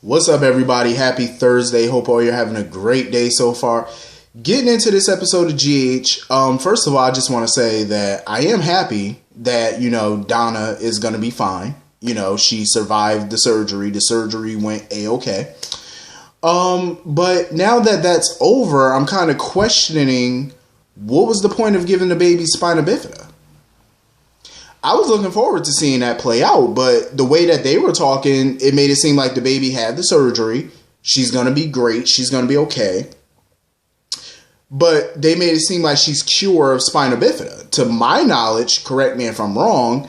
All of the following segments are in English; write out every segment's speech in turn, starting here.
What's up, everybody? Happy Thursday. Hope all you're having a great day so far. Getting into this episode of GH, first of all, I just want to say that I am happy that, Donna is going to be fine. She survived the surgery. The surgery went A-okay. But now that that's over, I'm kind of questioning what was the point of giving the baby spina bifida? I was looking forward to seeing that play out, but the way that they were talking, it made it seem like the baby had the surgery. She's going to be great. She's going to be okay. But they made it seem like she's cured of spina bifida. To my knowledge, correct me if I'm wrong,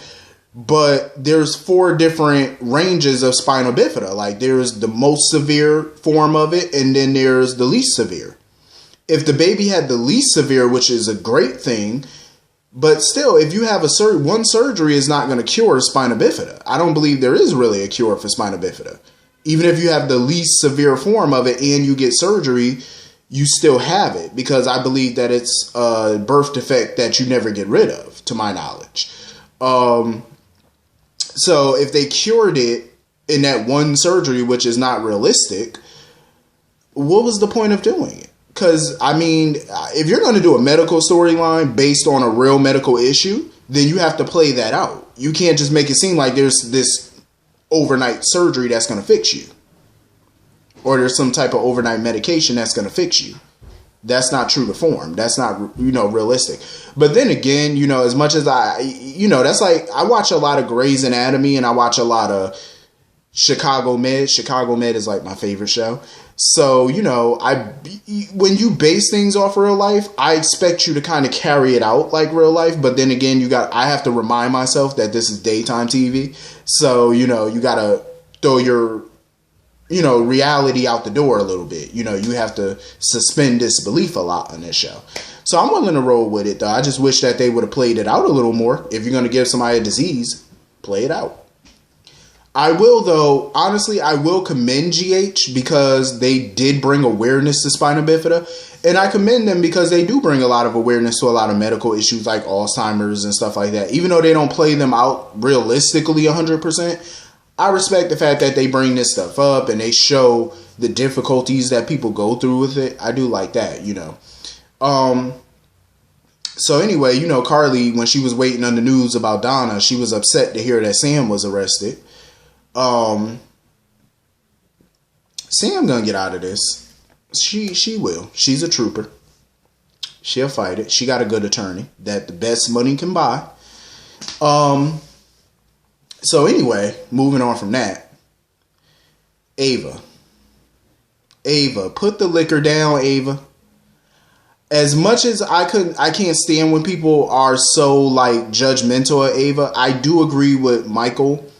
but there's 4 different ranges of spina bifida. Like there's the most severe form of it, and then there's the least severe. If the baby had the least severe, which is a great thing, but still, if you have one surgery is not going to cure spina bifida. I don't believe there is really a cure for spina bifida. Even if you have the least severe form of it and you get surgery, you still have it, because I believe that it's a birth defect that you never get rid of, to my knowledge. So if they cured it in that one surgery, which is not realistic, what was the point of doing it? Because, if you're going to do a medical storyline based on a real medical issue, then you have to play that out. You can't just make it seem like there's this overnight surgery that's going to fix you. Or there's some type of overnight medication that's going to fix you. That's not true to form. That's not, realistic. But then again, as much as that's like, I watch a lot of Grey's Anatomy and I watch a lot of Chicago Med. Chicago Med is like my favorite show. So, when you base things off real life, I expect you to kind of carry it out like real life. But then again, I have to remind myself that this is daytime TV. So, you got to throw your, reality out the door a little bit. You have to suspend disbelief a lot on this show. So I'm willing to roll with it, though. I just wish that they would have played it out a little more. If you're going to give somebody a disease, play it out. I will, though, honestly, I will commend GH because they did bring awareness to spina bifida. And I commend them because they do bring a lot of awareness to a lot of medical issues like Alzheimer's and stuff like that. Even though they don't play them out realistically 100%, I respect the fact that they bring this stuff up and they show the difficulties that people go through with it. I do like that, So anyway, Carly, when she was waiting on the news about Donna, she was upset to hear that Sam was arrested. Sam gonna get out of this. She will. She's a trooper. She'll fight it. She got a good attorney that the best money can buy. So anyway, moving on from that. Ava, put the liquor down, Ava. As much as I can't stand when people are so like judgmental of Ava. I do agree with Michael.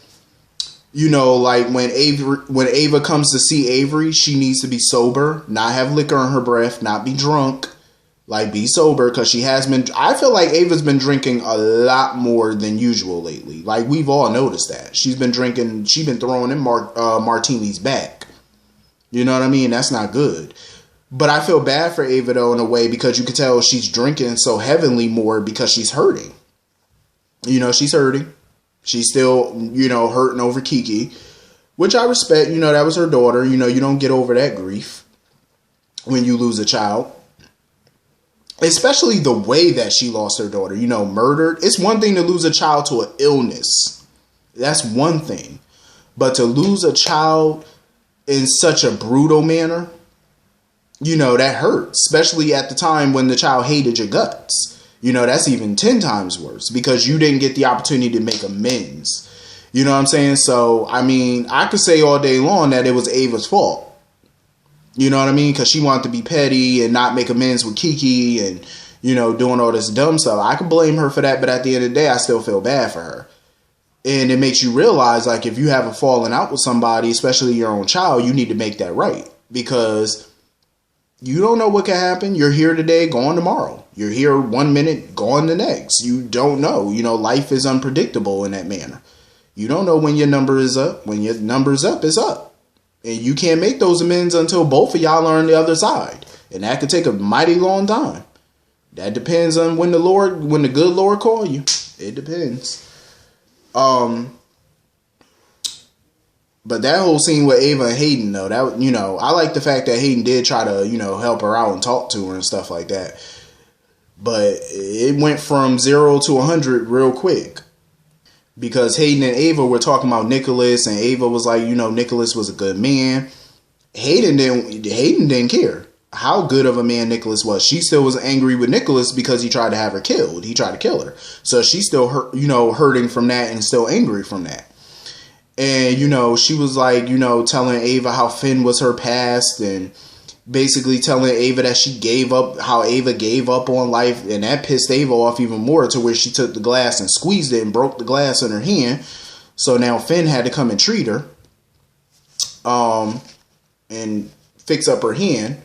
Like when Ava comes to see Avery, she needs to be sober, not have liquor in her breath, not be drunk, like be sober, because she has been. I feel like Ava's been drinking a lot more than usual lately. Like we've all noticed that she's been drinking. She's been throwing in martinis back. You know what I mean? That's not good. But I feel bad for Ava though in a way, because you can tell she's drinking so heavily more because she's hurting. She's hurting. She's still, hurting over Kiki, which I respect. That was her daughter. You don't get over that grief when you lose a child. Especially the way that she lost her daughter, murdered. It's one thing to lose a child to an illness. That's one thing. But to lose a child in such a brutal manner, that hurts. Especially at the time when the child hated your guts. That's even 10 times worse because you didn't get the opportunity to make amends. You know what I'm saying? So, I could say all day long that it was Ava's fault. You know what I mean? Because she wanted to be petty and not make amends with Kiki and, doing all this dumb stuff. I could blame her for that, but at the end of the day, I still feel bad for her. And it makes you realize, like, if you have a falling out with somebody, especially your own child, you need to make that right. Because you don't know what can happen. You're here today, gone tomorrow. You're here 1 minute, gone the next. You don't know. Life is unpredictable in that manner. You don't know when your number is up. When your number's up, it's up. And you can't make those amends until both of y'all are on the other side. And that could take a mighty long time. That depends on when the good Lord call you. It depends. But that whole scene with Ava and Hayden, though, that, you know, I like the fact that Hayden did try to, you know, help her out and talk to her and stuff like that. But it went from 0 to 100 real quick. Because Hayden and Ava were talking about Nicholas, and Ava was like, you know, Nicholas was a good man. Hayden didn't care how good of a man Nicholas was. She still was angry with Nicholas because he tried to have her killed. He tried to kill her. So she's still hurting from that and still angry from that. And, you know, she was like, you know, telling Ava how Finn was her past, and basically telling Ava that she gave up, how Ava gave up on life, and that pissed Ava off even more, to where she took the glass and squeezed it and broke the glass in her hand. So now Finn had to come and treat her, and fix up her hand.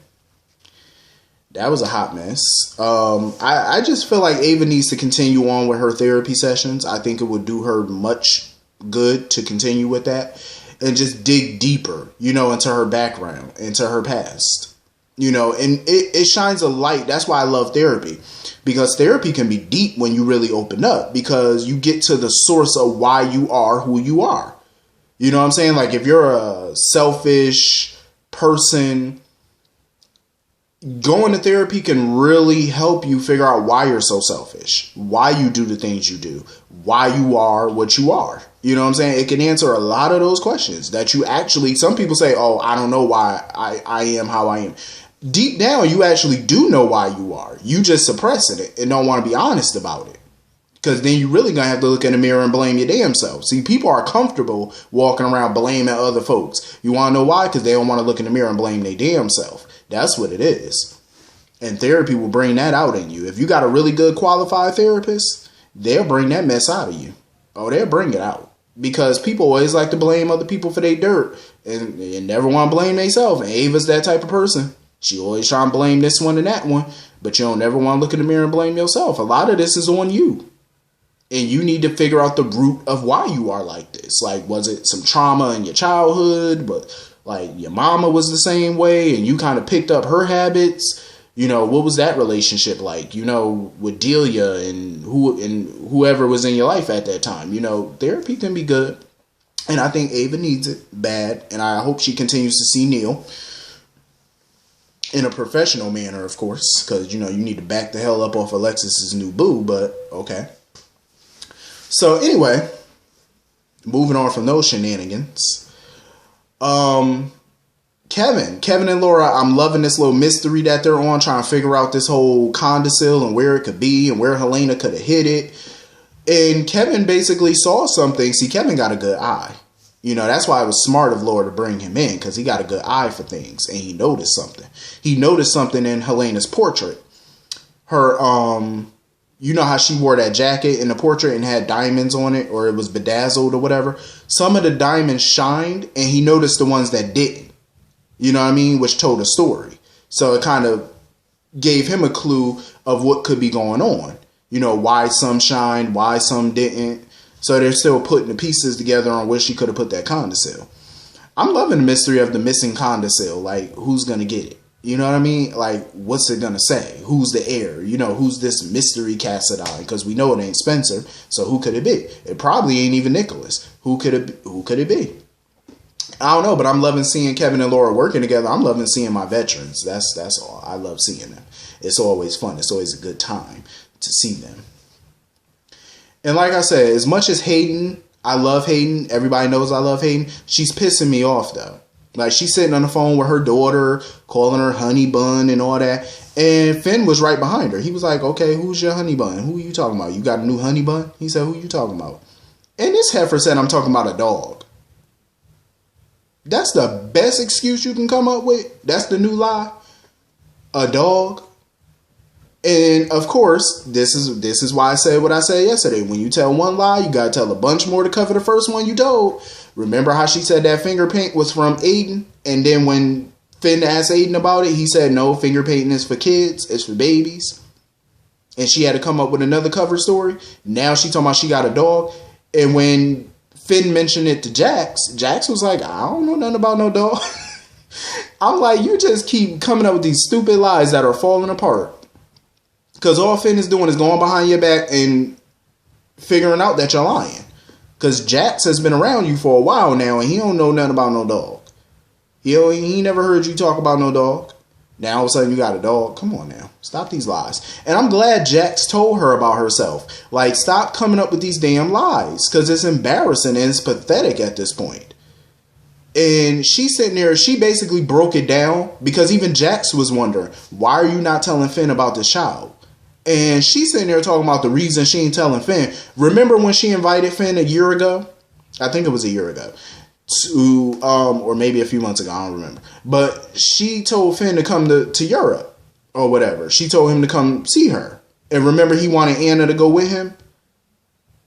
That was a hot mess. I just feel like Ava needs to continue on with her therapy sessions. I think it would do her much good to continue with that and just dig deeper, you know, into her background, into her past, you know, and it shines a light. That's why I love therapy, because therapy can be deep when you really open up, because you get to the source of why you are who you are. You know what I'm saying? Like, if you're a selfish person, going to therapy can really help you figure out why you're so selfish, why you do the things you do, why you are what you are. You know what I'm saying? It can answer a lot of those questions that you actually, some people say, oh, I don't know why I am how I am. Deep down, you actually do know why you are. You just suppressing it and don't want to be honest about it. Because then you're really going to have to look in the mirror and blame your damn self. See, people are comfortable walking around blaming other folks. You want to know why? Because they don't want to look in the mirror and blame their damn self. That's what it is. And therapy will bring that out in you. If you got a really good qualified therapist, they'll bring that mess out of you. Oh, they'll bring it out. Because people always like to blame other people for their dirt and never want to blame themselves. And Ava's that type of person. She always trying to blame this one and that one, but you don't never want to look in the mirror and blame yourself. A lot of this is on you. And you need to figure out the root of why you are like this. Like, was it some trauma in your childhood? But like your mama was the same way and you kind of picked up her habits. You know, what was that relationship like, you know, with Delia and whoever was in your life at that time? You know, therapy can be good. And I think Ava needs it bad. And I hope she continues to see Neil in a professional manner, of course, because, you know, you need to back the hell up off Alexis's new boo. But okay. So anyway, moving on from those shenanigans. Kevin and Laura, I'm loving this little mystery that they're on, trying to figure out this whole condicil and where it could be and where Helena could have hid it. And Kevin basically saw something. See, Kevin got a good eye. You know, that's why it was smart of Laura to bring him in, because he got a good eye for things and he noticed something. He noticed something in Helena's portrait. Her, you know how she wore that jacket in the portrait and had diamonds on it, or it was bedazzled or whatever. Some of the diamonds shined and he noticed the ones that didn't. You know what I mean? Which told a story. So it kind of gave him a clue of what could be going on. You know, why some shined, why some didn't. So they're still putting the pieces together on where she could have put that condicil. I'm loving the mystery of the missing condicil. Like, who's going to get it? You know what I mean? Like, what's it going to say? Who's the heir? You know, who's this mystery Cassadine? Because we know it ain't Spencer. So who could it be? It probably ain't even Nicholas. Who could it be? I don't know, but I'm loving seeing Kevin and Laura working together. I'm loving seeing my veterans. That's all. I love seeing them. It's always fun. It's always a good time to see them. And like I said, as much as Hayden, I love Hayden. Everybody knows I love Hayden. She's pissing me off, though. Like, she's sitting on the phone with her daughter, calling her honey bun and all that. And Finn was right behind her. He was like, okay, who's your honey bun? Who are you talking about? You got a new honey bun? He said, who are you talking about? And this heifer said, I'm talking about a dog. That's the best excuse you can come up with. That's the new lie. A dog. And of course, this is why I said what I said yesterday. When you tell one lie, you gotta tell a bunch more to cover the first one you told. Remember how she said that finger paint was from Aiden? And then when Finn asked Aiden about it, he said, no, finger painting is for kids. It's for babies. And she had to come up with another cover story. Now she talking about she got a dog. And when Finn mentioned it to Jax was like, I don't know nothing about no dog. I'm like, you just keep coming up with these stupid lies that are falling apart. Because all Finn is doing is going behind your back and figuring out that you're lying. Because Jax has been around you for a while now, and he don't know nothing about no dog. He never heard you talk about no dog. Now all of a sudden you got a dog. Come on now. Stop these lies. And I'm glad Jax told her about herself. Like, stop coming up with these damn lies. Because it's embarrassing and it's pathetic at this point. And she's sitting there. She basically broke it down. Because even Jax was wondering, why are you not telling Finn about this child? And she's sitting there talking about the reason she ain't telling Finn. Remember when she invited Finn a year ago? I think it was a year ago. To or maybe a few months ago, I don't remember. But she told Finn to come to Europe or whatever. She told him to come see her. And remember, he wanted Anna to go with him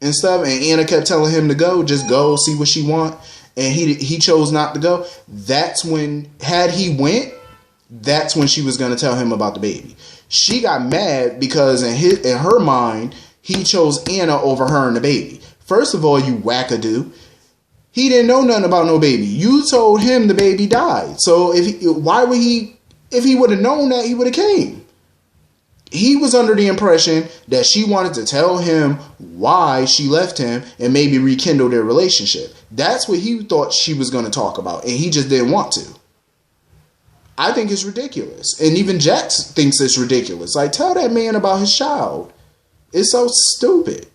and stuff. And Anna kept telling him to go, just go, see what she want. And he chose not to go. That's when, had he went, that's when she was going to tell him about the baby. She got mad because in her mind, he chose Anna over her and the baby. First of all, you wackadoo. He didn't know nothing about no baby. You told him the baby died. So if he would have known that, he would have came. He was under the impression that she wanted to tell him why she left him and maybe rekindle their relationship. That's what he thought she was going to talk about, and he just didn't want to. I think it's ridiculous. And even Jax thinks it's ridiculous. Like, tell that man about his child. It's so stupid.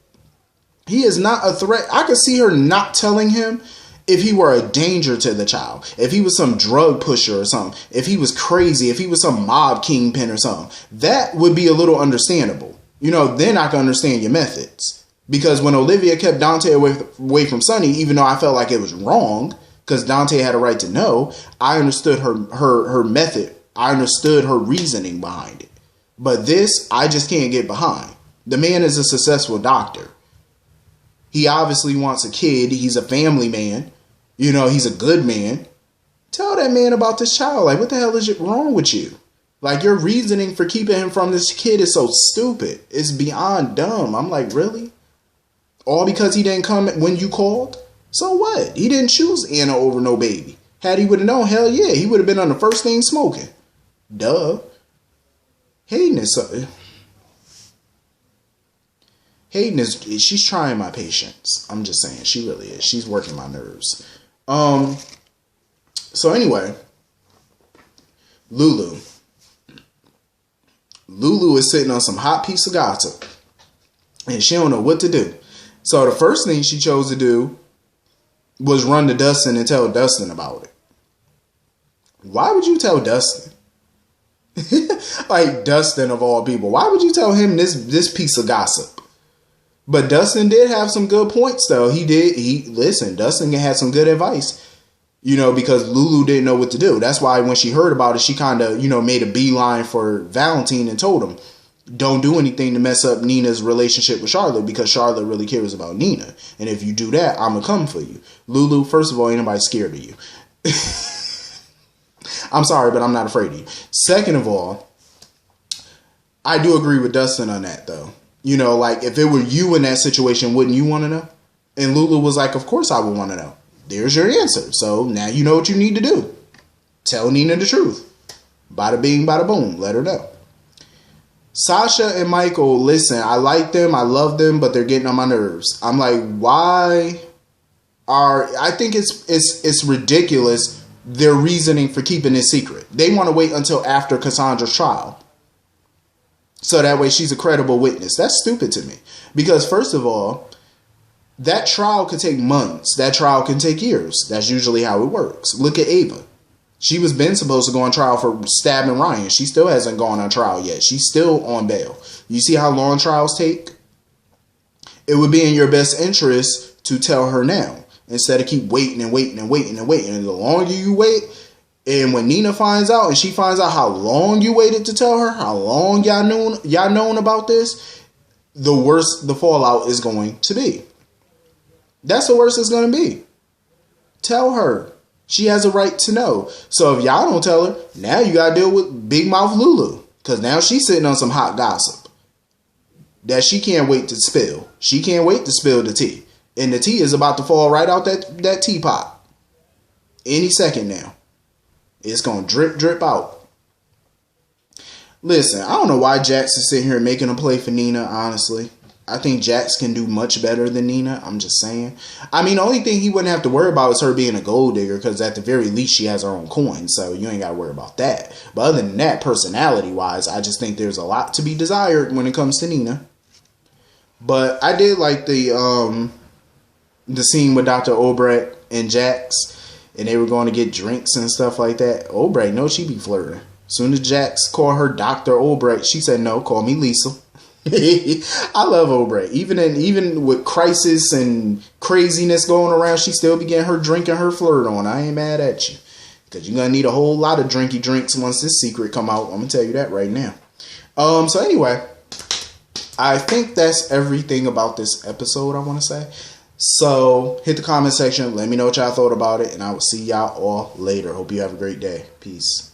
He is not a threat. I could see her not telling him if he were a danger to the child. If he was some drug pusher or something. If he was crazy. If he was some mob kingpin or something. That would be a little understandable. You know, then I can understand your methods. Because when Olivia kept Dante away from Sonny, even though I felt like it was wrong, because Dante had a right to know, I understood her method. I understood her reasoning behind it. But this, I just can't get behind. The man is a successful doctor. He obviously wants a kid. He's a family man. You know, he's a good man. Tell that man about this child. Like, what the hell is wrong with you? Like, your reasoning for keeping him from this kid is so stupid. It's beyond dumb. I'm like, really? All because he didn't come when you called? So what? He didn't choose Anna over no baby. Had he would have known, hell yeah, he would have been on the first thing smoking. Duh. Hayden is, she's trying my patience. I'm just saying, she really is. She's working my nerves. So anyway, Lulu is sitting on some hot piece of gossip, and she don't know what to do. So the first thing she chose to do was run to Dustin and tell Dustin about it. Why would you tell Dustin? Like, Dustin of all people. Why would you tell him this piece of gossip? But Dustin did have some good points, though. Listen, Dustin had some good advice. You know, because Lulu didn't know what to do. That's why when she heard about it, she kind of, you know, made a beeline for Valentine and told him, don't do anything to mess up Nina's relationship with Charlotte, because Charlotte really cares about Nina. And if you do that, I'm going to come for you. Lulu, first of all, ain't nobody scared of you. I'm sorry, but I'm not afraid of you. Second of all, I do agree with Dustin on that, though. You know, like, if it were you in that situation, wouldn't you want to know? And Lulu was like, of course I would want to know. There's your answer. So now you know what you need to do. Tell Nina the truth. Bada bing, bada boom. Let her know. Sasha and Michael, listen, I like them. I love them, but they're getting on my nerves. I'm like, why I think it's ridiculous, their reasoning for keeping it secret. They want to wait until after Cassandra's trial. So that way she's a credible witness. That's stupid to me. Because first of all, that trial could take months. That trial can take years. That's usually how it works. Look at Ava. She was been supposed to go on trial for stabbing Ryan. She still hasn't gone on trial yet. She's still on bail. You see how long trials take? It would be in your best interest to tell her now, instead of keep waiting and waiting and waiting and waiting. And the longer you wait, and when Nina finds out and she finds out how long you waited to tell her, how long y'all known about this, the worse the fallout is going to be. That's the worst it's going to be. Tell her. She has a right to know. So if y'all don't tell her, now you got to deal with Big Mouth Lulu. Because now she's sitting on some hot gossip that she can't wait to spill. She can't wait to spill the tea. And the tea is about to fall right out that teapot. Any second now. It's going to drip, drip out. Listen, I don't know why Jax is sitting here making a play for Nina, honestly. I think Jax can do much better than Nina. I'm just saying. I mean, the only thing he wouldn't have to worry about is her being a gold digger, because at the very least she has her own coin, so you ain't got to worry about that. But other than that, personality-wise, I just think there's a lot to be desired when it comes to Nina. But I did like the scene with Dr. Obrecht and Jax, and they were going to get drinks and stuff like that. Obrecht, no, she be flirting. As soon as Jax called her Dr. Obrecht, she said, no, call me Lisa. I love Obrecht. Even with crisis and craziness going around, she still be getting her drink and her flirt on. I ain't mad at you. Because you're going to need a whole lot of drinky drinks once this secret come out. I'm going to tell you that right now. So anyway, I think that's everything about this episode, I want to say. So hit the comment section. Let me know what y'all thought about it. And I will see y'all all later. Hope you have a great day. Peace.